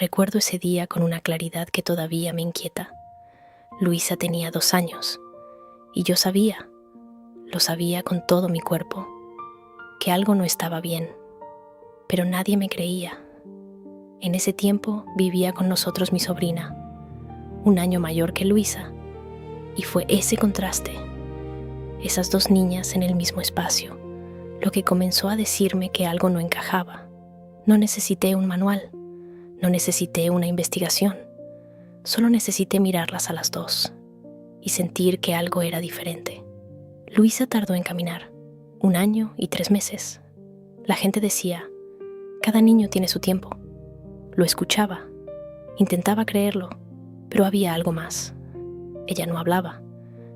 Recuerdo ese día con una claridad que todavía me inquieta. Luisa tenía 2 años y yo lo sabía con todo mi cuerpo, que algo no estaba bien, pero nadie me creía. En ese tiempo vivía con nosotros mi sobrina, 1 año mayor que Luisa, y fue ese contraste, esas 2 niñas en el mismo espacio, lo que comenzó a decirme que algo no encajaba. No necesité un manual, no necesité una investigación, solo necesité mirarlas a las 2 y sentir que algo era diferente. Luisa tardó en caminar, 1 año y 3 meses. La gente decía, cada niño tiene su tiempo. Lo escuchaba, intentaba creerlo, pero había algo más. Ella no hablaba,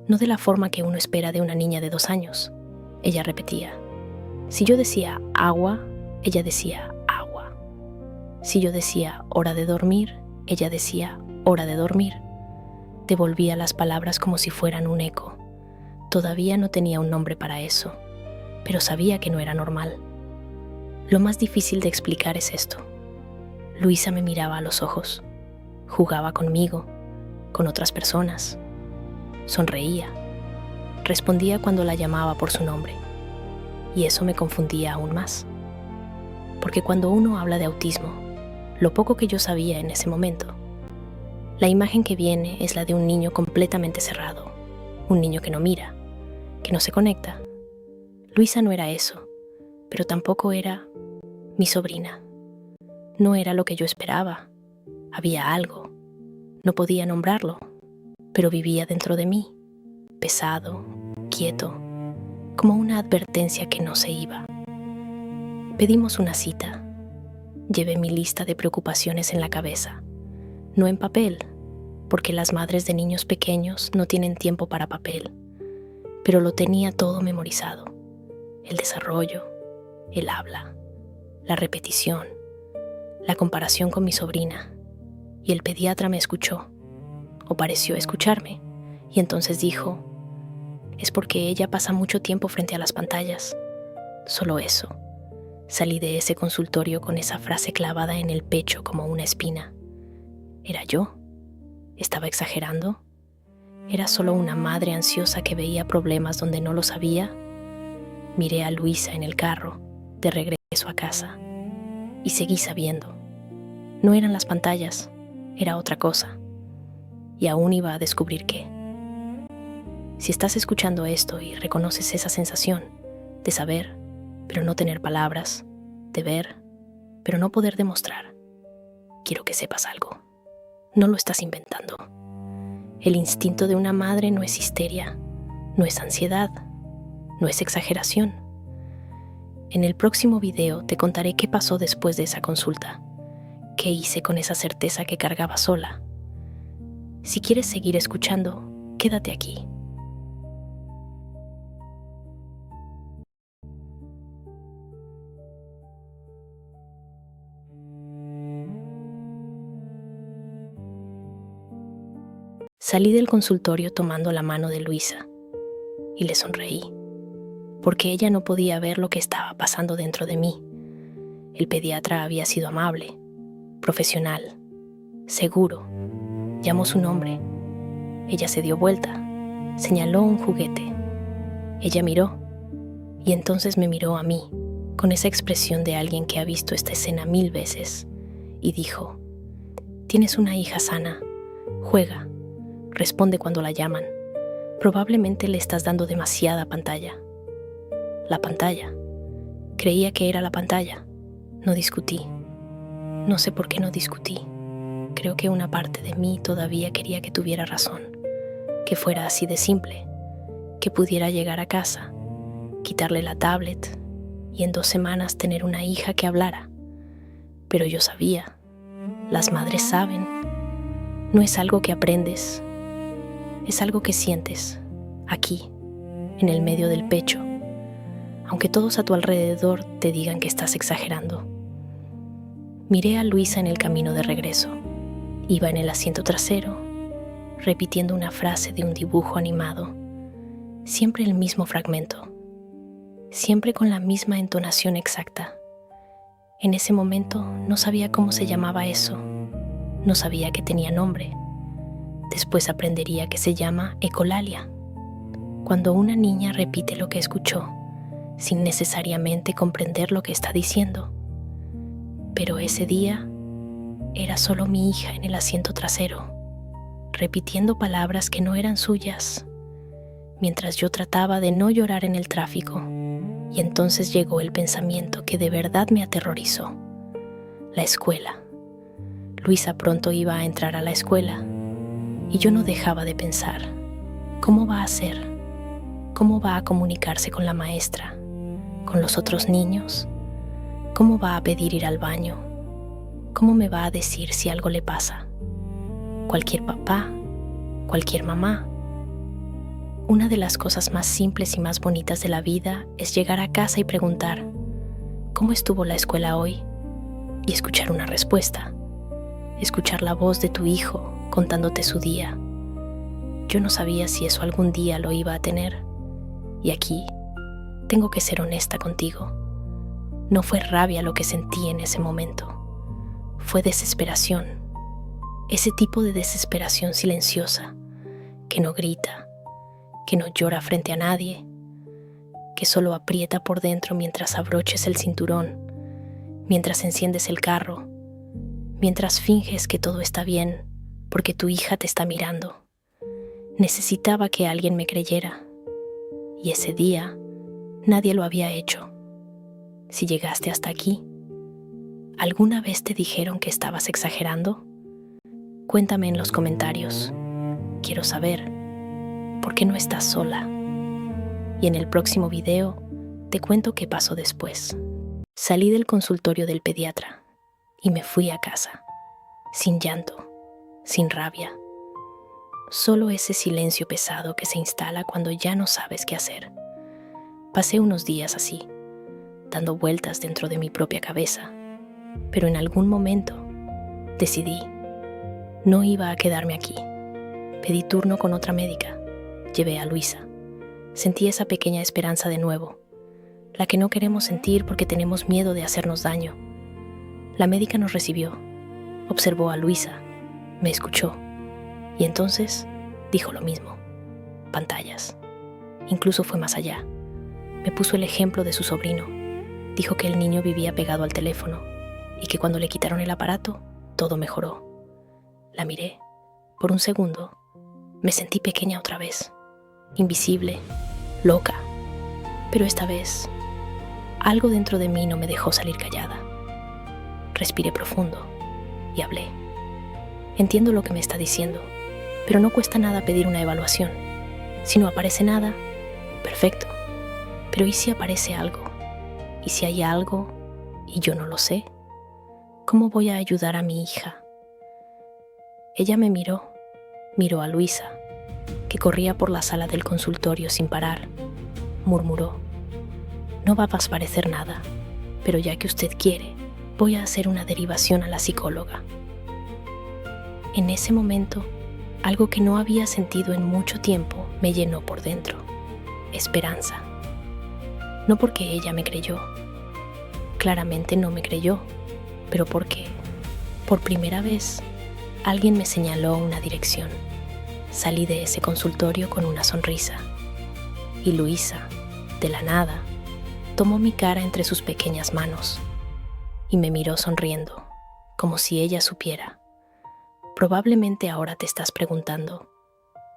no de la forma que uno espera de una niña de 2 años. Ella repetía. Si yo decía agua, ella decía agua. Si yo decía hora de dormir, ella decía hora de dormir. Devolvía las palabras como si fueran un eco. Todavía no tenía un nombre para eso, pero sabía que no era normal. Lo más difícil de explicar es esto. Luisa me miraba a los ojos, jugaba conmigo, con otras personas, sonreía, respondía cuando la llamaba por su nombre, y eso me confundía aún más. Porque cuando uno habla de autismo, lo poco que yo sabía en ese momento, la imagen que viene es la de un niño completamente cerrado, un niño que no mira, que no se conecta. Luisa no era eso, pero tampoco era mi sobrina. No era lo que yo esperaba. Había algo. No podía nombrarlo, pero vivía dentro de mí, pesado, quieto, como una advertencia que no se iba. Pedimos una cita. Llevé mi lista de preocupaciones en la cabeza, no en papel, porque las madres de niños pequeños no tienen tiempo para papel, pero lo tenía todo memorizado. El desarrollo, el habla, la repetición, la comparación con mi sobrina, y el pediatra me escuchó, o pareció escucharme, y entonces dijo, es porque ella pasa mucho tiempo frente a las pantallas. Solo eso. Salí de ese consultorio con esa frase clavada en el pecho como una espina. ¿Era yo? ¿Estaba exagerando? ¿Era solo una madre ansiosa que veía problemas donde no los había? Miré a Luisa en el carro, de regreso a casa, y seguí sabiendo. No eran las pantallas, era otra cosa. Y aún iba a descubrir qué. Si estás escuchando esto y reconoces esa sensación de saber, pero no tener palabras, de ver, pero no poder demostrar, quiero que sepas algo. No lo estás inventando. El instinto de una madre no es histeria, no es ansiedad, no es exageración. En el próximo video te contaré qué pasó después de esa consulta, qué hice con esa certeza que cargaba sola. Si quieres seguir escuchando, quédate aquí. Salí del consultorio tomando la mano de Luisa y le sonreí, porque ella no podía ver lo que estaba pasando dentro de mí. El pediatra había sido amable, profesional, seguro. Llamó su nombre. Ella se dio vuelta, señaló un juguete. Ella miró, y entonces me miró a mí, con esa expresión de alguien que ha visto esta escena 1000 veces, y dijo, tienes una hija sana, juega. Responde cuando la llaman. Probablemente le estás dando demasiada pantalla. La pantalla. Creía que era la pantalla. No discutí. No sé por qué no discutí. Creo que una parte de mí todavía quería que tuviera razón. Que fuera así de simple. Que pudiera llegar a casa, quitarle la tablet y en 2 semanas tener una hija que hablara. Pero yo sabía. Las madres saben. No es algo que aprendes. Es algo que sientes, aquí, en el medio del pecho, aunque todos a tu alrededor te digan que estás exagerando. Miré a Luisa en el camino de regreso. Iba en el asiento trasero, repitiendo una frase de un dibujo animado, siempre el mismo fragmento, siempre con la misma entonación exacta. En ese momento no sabía cómo se llamaba eso, No sabía que tenía nombre. Después aprendería que se llama ecolalia. Cuando una niña repite lo que escuchó, sin necesariamente comprender lo que está diciendo. Pero ese día era solo mi hija en el asiento trasero, repitiendo palabras que no eran suyas, mientras yo trataba de no llorar en el tráfico. Y entonces llegó el pensamiento que de verdad me aterrorizó: la escuela. Luisa pronto iba a entrar a la escuela, y yo no dejaba de pensar: ¿cómo va a ser? ¿Cómo va a comunicarse con la maestra? ¿Con los otros niños? ¿Cómo va a pedir ir al baño? ¿Cómo me va a decir si algo le pasa? Cualquier papá, cualquier mamá. Una de las cosas más simples y más bonitas de la vida es llegar a casa y preguntar: ¿cómo estuvo la escuela hoy? Y escuchar una respuesta. Escuchar la voz de tu hijo contándote su día. Yo no sabía si eso algún día lo iba a tener. Y aquí tengo que ser honesta contigo. No fue rabia lo que sentí en ese momento. Fue desesperación. Ese tipo de desesperación silenciosa, que no grita, que no llora frente a nadie, que solo aprieta por dentro mientras abroches el cinturón, mientras enciendes el carro, mientras finges que todo está bien porque tu hija te está mirando. Necesitaba que alguien me creyera, y ese día nadie lo había hecho. Si llegaste hasta aquí, ¿alguna vez te dijeron que estabas exagerando? Cuéntame en los comentarios. Quiero saber por qué no estás sola. Y en el próximo video te cuento qué pasó después. Salí del consultorio del pediatra y me fui a casa, sin llanto, sin rabia. Solo ese silencio pesado que se instala cuando ya no sabes qué hacer. Pasé unos días así, dando vueltas dentro de mi propia cabeza, pero en algún momento decidí: no iba a quedarme aquí. Pedí turno con otra médica, llevé a Luisa. Sentí esa pequeña esperanza de nuevo, la que no queremos sentir porque tenemos miedo de hacernos daño. La médica nos recibió, observó a Luisa, me escuchó, y entonces dijo lo mismo: pantallas. Incluso fue más allá. Me puso el ejemplo de su sobrino. Dijo que el niño vivía pegado al teléfono y que cuando le quitaron el aparato, todo mejoró. La miré. Por un segundo, me sentí pequeña otra vez, invisible, loca. Pero esta vez, algo dentro de mí no me dejó salir callada. Respiré profundo y hablé. Entiendo lo que me está diciendo, pero no cuesta nada pedir una evaluación. Si no aparece nada, perfecto. Pero ¿y si aparece algo? ¿Y si hay algo y yo no lo sé? ¿Cómo voy a ayudar a mi hija? Ella me miró a Luisa, que corría por la sala del consultorio sin parar. Murmuró: no va a parecer nada, pero ya que usted quiere, voy a hacer una derivación a la psicóloga. En ese momento, algo que no había sentido en mucho tiempo me llenó por dentro: esperanza. No porque ella me creyó, claramente no me creyó, pero porque, por primera vez, alguien me señaló una dirección. Salí de ese consultorio con una sonrisa, y Luisa, de la nada, tomó mi cara entre sus pequeñas manos y me miró sonriendo, como si ella supiera. Probablemente ahora te estás preguntando: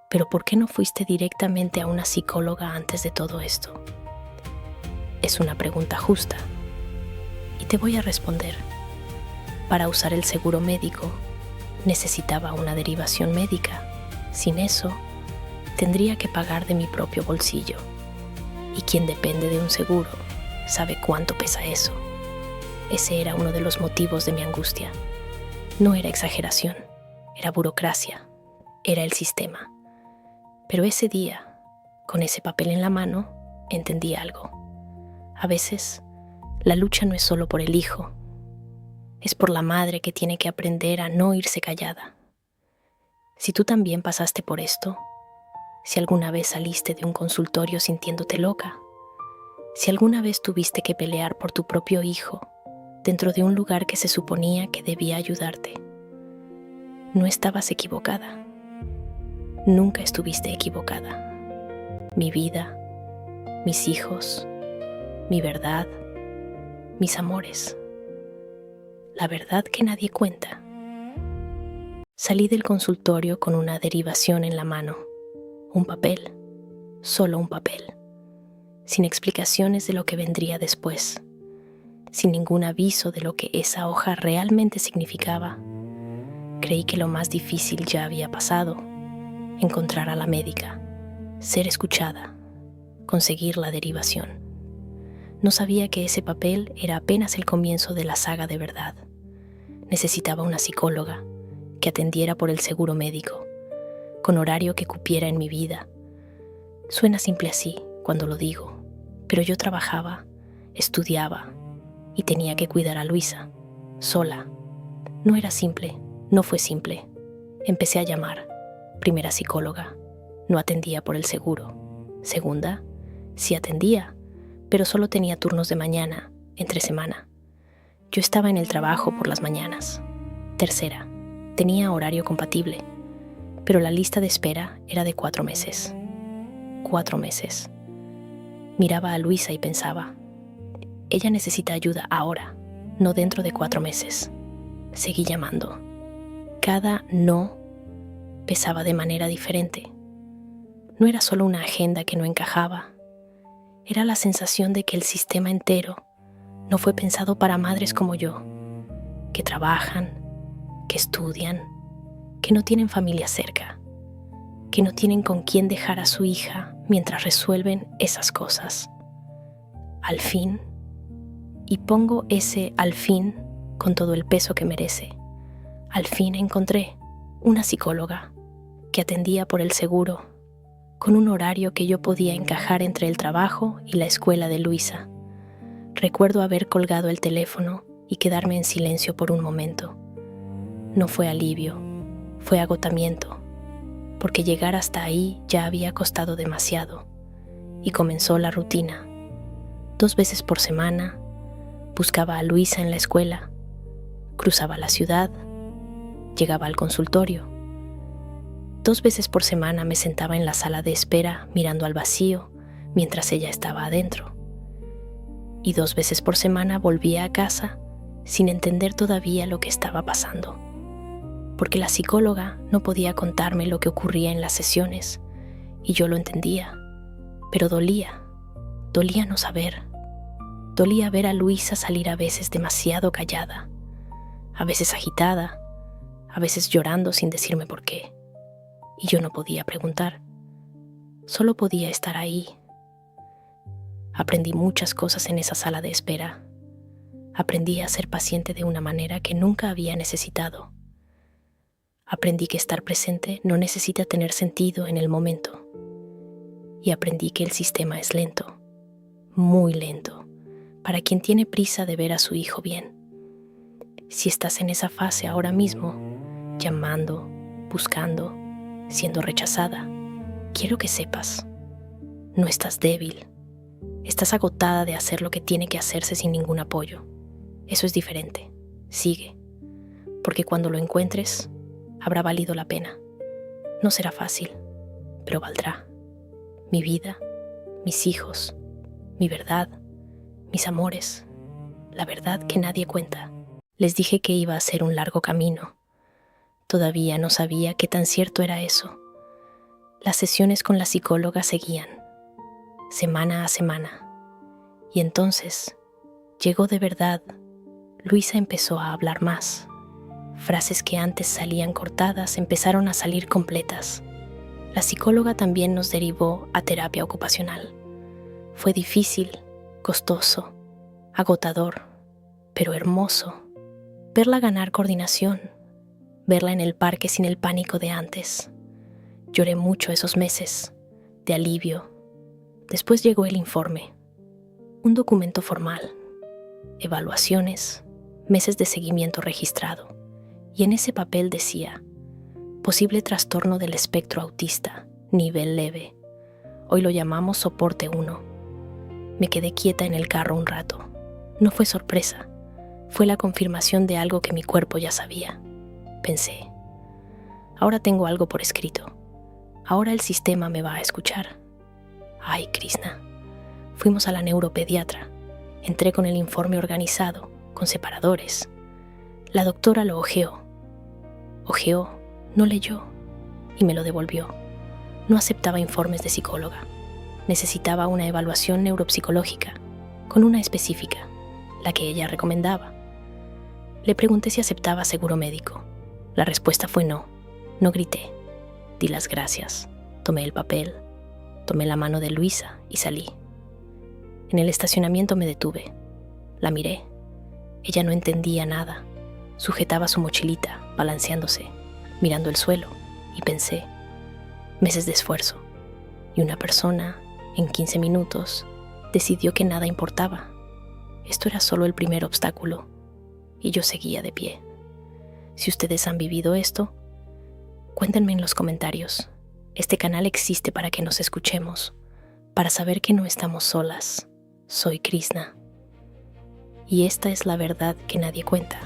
¿pero por qué no fuiste directamente a una psicóloga antes de todo esto? Es una pregunta justa, y te voy a responder. Para usar el seguro médico, necesitaba una derivación médica. Sin eso, tendría que pagar de mi propio bolsillo. Y quien depende de un seguro sabe cuánto pesa eso. Ese era uno de los motivos de mi angustia. No era exageración, era burocracia, era el sistema. Pero ese día, con ese papel en la mano, entendí algo. A veces, la lucha no es solo por el hijo, es por la madre que tiene que aprender a no irse callada. Si tú también pasaste por esto, si alguna vez saliste de un consultorio sintiéndote loca, si alguna vez tuviste que pelear por tu propio hijo dentro de un lugar que se suponía que debía ayudarte, No estabas equivocada. Nunca estuviste equivocada. Mi vida, mis hijos, mi verdad, mis amores. La verdad que nadie cuenta. Salí del consultorio con una derivación en la mano. Un papel, solo un papel. Sin explicaciones de lo que vendría después. Sin ningún aviso de lo que esa hoja realmente significaba. Creí que lo más difícil ya había pasado. Encontrar a la médica, ser escuchada, conseguir la derivación. No sabía que ese papel era apenas el comienzo de la saga de verdad. Necesitaba una psicóloga que atendiera por el seguro médico, con horario que cupiera en mi vida. Suena simple así cuando lo digo, pero yo trabajaba, estudiaba y tenía que cuidar a Luisa, sola. No era simple, no fue simple. Empecé a llamar. Primera psicóloga, no atendía por el seguro. Segunda, sí atendía, pero solo tenía turnos de mañana, entre semana. Yo estaba en el trabajo por las mañanas. Tercera, tenía horario compatible, pero la lista de espera era de 4 meses. 4 meses. Miraba a Luisa y pensaba, ella necesita ayuda ahora, no dentro de 4 meses. Seguí llamando. Cada no pesaba de manera diferente. No era solo una agenda que no encajaba. Era la sensación de que el sistema entero no fue pensado para madres como yo, que trabajan, que estudian, que no tienen familia cerca, que no tienen con quién dejar a su hija mientras resuelven esas cosas. Al fin, y pongo ese al fin con todo el peso que merece, al fin encontré una psicóloga que atendía por el seguro, con un horario que yo podía encajar entre el trabajo y la escuela de Luisa. Recuerdo haber colgado el teléfono y quedarme en silencio por un momento. No fue alivio, fue agotamiento, porque llegar hasta ahí ya había costado demasiado, y comenzó la rutina. 2 veces por semana, buscaba a Luisa en la escuela, cruzaba la ciudad, llegaba al consultorio. 2 veces por semana me sentaba en la sala de espera mirando al vacío mientras ella estaba adentro. Y 2 veces por semana volvía a casa sin entender todavía lo que estaba pasando. Porque la psicóloga no podía contarme lo que ocurría en las sesiones y yo lo entendía, pero dolía no saber. Dolía ver a Luisa salir a veces demasiado callada, a veces agitada, a veces llorando sin decirme por qué. Y yo no podía preguntar, solo podía estar ahí. Aprendí muchas cosas en esa sala de espera. Aprendí a ser paciente de una manera que nunca había necesitado. Aprendí que estar presente no necesita tener sentido en el momento. Y aprendí que el sistema es lento, muy lento, para quien tiene prisa de ver a su hijo bien. Si estás en esa fase ahora mismo, llamando, buscando, siendo rechazada, quiero que sepas, no estás débil, estás agotada de hacer lo que tiene que hacerse sin ningún apoyo. Eso es diferente, sigue, porque cuando lo encuentres, habrá valido la pena. No será fácil, pero valdrá. Mi vida, mis hijos, mi verdad, mis amores, la verdad que nadie cuenta. Les dije que iba a ser un largo camino. Todavía no sabía qué tan cierto era eso. Las sesiones con la psicóloga seguían, semana a semana. Y entonces, llegó de verdad. Luisa empezó a hablar más. Frases que antes salían cortadas empezaron a salir completas. La psicóloga también nos derivó a terapia ocupacional. Fue difícil, costoso, agotador, pero hermoso. Verla ganar coordinación, verla en el parque sin el pánico de antes. Lloré mucho esos meses, de alivio. Después llegó el informe, un documento formal, evaluaciones, meses de seguimiento registrado. Y en ese papel decía, posible trastorno del espectro autista, nivel leve. Hoy lo llamamos soporte 1. Me quedé quieta en el carro un rato. No fue sorpresa, fue la confirmación de algo que mi cuerpo ya sabía. Pensé, Ahora tengo algo por escrito. Ahora el sistema me va a escuchar. Ay, Krishna. Fuimos a la neuropediatra. Entré con el informe organizado, con separadores. La doctora lo hojeó. Hojeó, no leyó, y me lo devolvió. No aceptaba informes de psicóloga. Necesitaba una evaluación neuropsicológica, con una específica, la que ella recomendaba. Le pregunté si aceptaba seguro médico. La respuesta fue no. No grité. Di las gracias. Tomé el papel. Tomé la mano de Luisa y salí. En el estacionamiento me detuve. La miré. Ella no entendía nada. Sujetaba su mochilita, balanceándose, mirando el suelo, y pensé, meses de esfuerzo, y una persona, en 15 minutos, decidió que nada importaba. Esto era solo el primer obstáculo, y yo seguía de pie. Si ustedes han vivido esto, cuéntenme en los comentarios. Este canal existe para que nos escuchemos, para saber que no estamos solas. Soy Krishna. Y esta es la verdad que nadie cuenta.